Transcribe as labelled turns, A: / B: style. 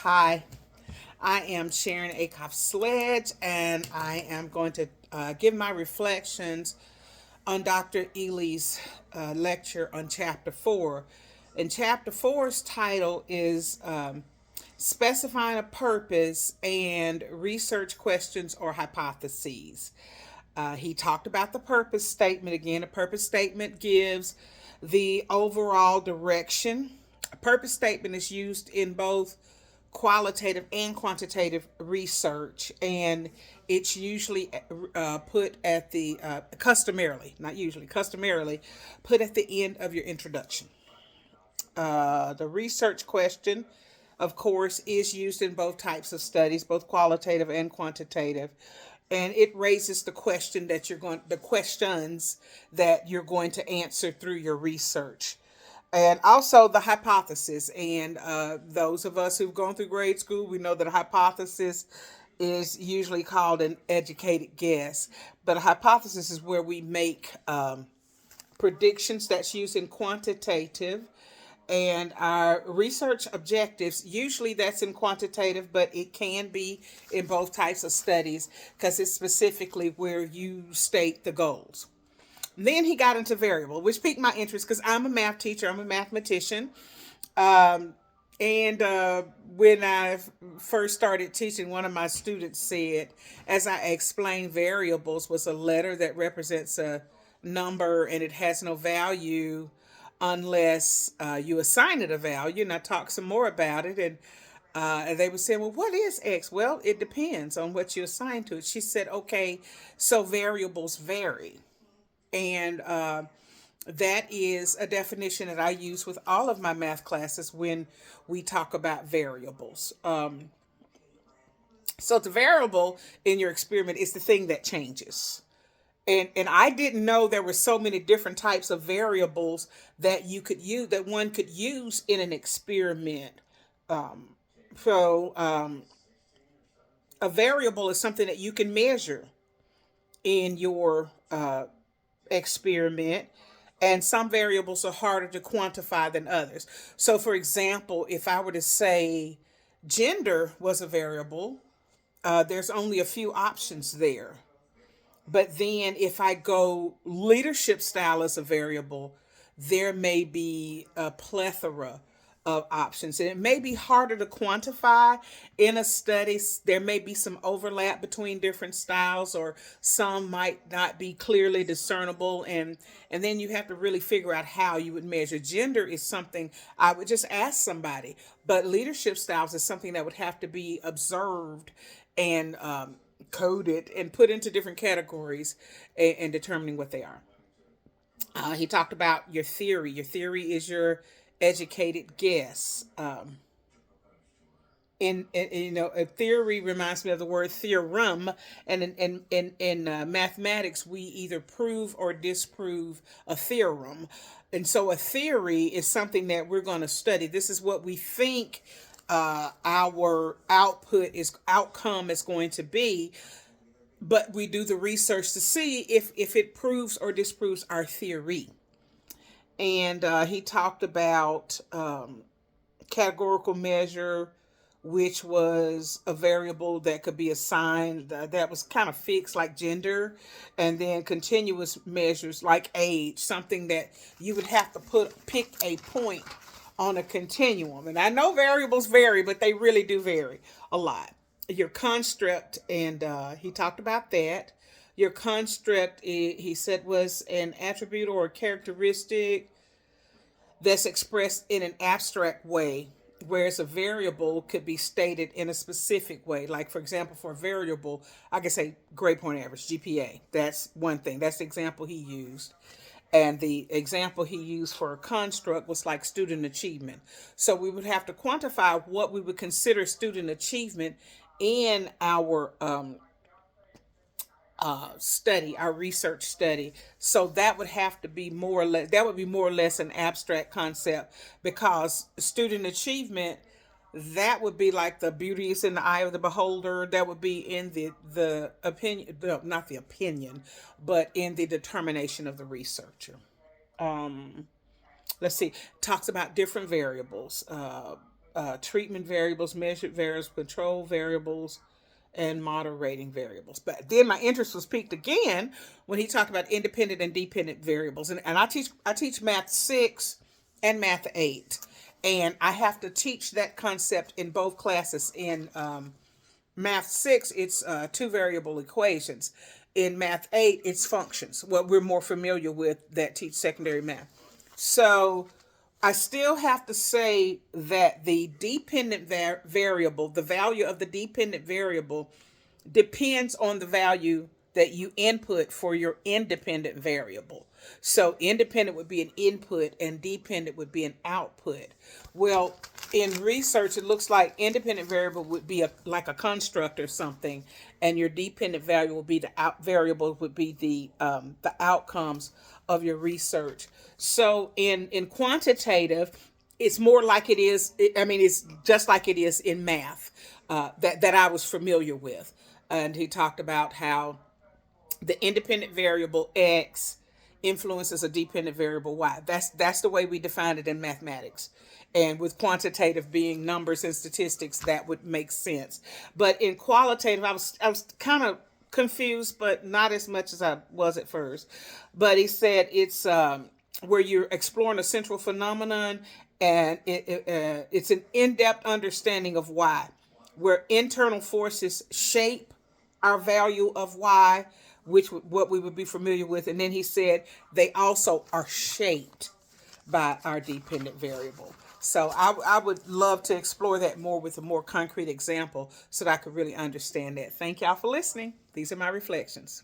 A: Hi, I am Sharon Acoff-Sledge, and I am going to give my reflections on Dr. Ely's lecture on Chapter 4. And Chapter Four's title is Specifying a Purpose and Research Questions or Hypotheses. He talked about the purpose statement again. A purpose statement gives the overall direction. A purpose statement is used in both qualitative and quantitative research, and it's usually put at the customarily, not usually, customarily put at the end of your introduction. The research question, of course, is used in both types of studies, both qualitative and quantitative. And it raises the questions that you're going to answer through your research. And also the hypothesis. And those of us who've gone through grade school, we know that a hypothesis is usually called an educated guess. But a hypothesis is where we make predictions. That's used in quantitative, and our research objectives, usually that's in quantitative, but it can be in both types of studies because it's specifically where you state the goals. And then he got into variable, which piqued my interest because I'm a math teacher, I'm a mathematician. And when I first started teaching, one of my students said, as I explained, variables was a letter that represents a number and it has no value unless you assign it a value. And I talked some more about it. And they were saying, well, what is X? Well, it depends on what you assign to it. She said, okay, so variables vary. And that is a definition that I use with all of my math classes when we talk about variables. So the variable in your experiment is the thing that changes. And I didn't know there were so many different types of variables that you could use that one could use in an experiment. So a variable is something that you can measure in your experiment, and some variables are harder to quantify than others. So, for example, if I were to say gender was a variable, there's only a few options there. But then if I go leadership style as a variable, there may be a plethora of options. And it may be harder to quantify in a study. There may be some overlap between different styles, or some might not be clearly discernible. And then you have to really figure out how you would measure. Gender is something I would just ask somebody. But leadership styles is something that would have to be observed and coded and put into different categories and determining what they are. He talked about your theory. Your theory is your educated guess. A theory reminds me of the word theorem, and in mathematics we either prove or disprove a theorem, and so a theory is something that we're going to study. This is what we think our outcome is going to be, but we do the research to see if it proves or disproves our theory. And he talked about categorical measure, which was a variable that could be assigned that was kind of fixed, like gender, and then continuous measures like age, something that you would have to pick a point on a continuum. And I know variables vary, but they really do vary a lot. Your construct, and he talked about that. Your construct, he said, was an attribute or a characteristic that's expressed in an abstract way, whereas a variable could be stated in a specific way. Like, for example, for a variable, I could say grade point average, GPA. That's one thing. That's the example he used. And the example he used for a construct was like student achievement. So we would have to quantify what we would consider student achievement in our study, our research study. So that would have to be more or less, that would be more or less an abstract concept, because student achievement, that would be like the beauty is in the eye of the beholder. That would be in the opinion, no, not the opinion, but in the determination of the researcher. Let's see, talks about different variables. treatment variables, measured variables, control variables, and moderating variables. But then my interest was piqued again when he talked about independent and dependent variables. And I teach math 6 and math 8. And I have to teach that concept in both classes. In math 6, it's two variable equations. In math 8, it's functions, what we're more familiar with that teach secondary math. So I still have to say that the dependent variable, the value of the dependent variable, depends on the value that you input for your independent variable. So independent would be an input and dependent would be an output. Well, in research, it looks like independent variable would be like a construct or something, and your dependent value will be variable would be the outcomes of your research. So in quantitative, it's more like it is. I mean, it's just like it is in math that I was familiar with. And he talked about how the independent variable X influences a dependent variable Y. That's the way we define it in mathematics. And with quantitative being numbers and statistics, that would make sense. But in qualitative, I was kind of confused, but not as much as I was at first. But he said it's where you're exploring a central phenomenon, and it's an in-depth understanding of why, where internal forces shape our value of Y, which what we would be familiar with. And then he said they also are shaped by our dependent variable. So I would love to explore that more with a more concrete example so that I could really understand that. Thank y'all for listening. These are my reflections.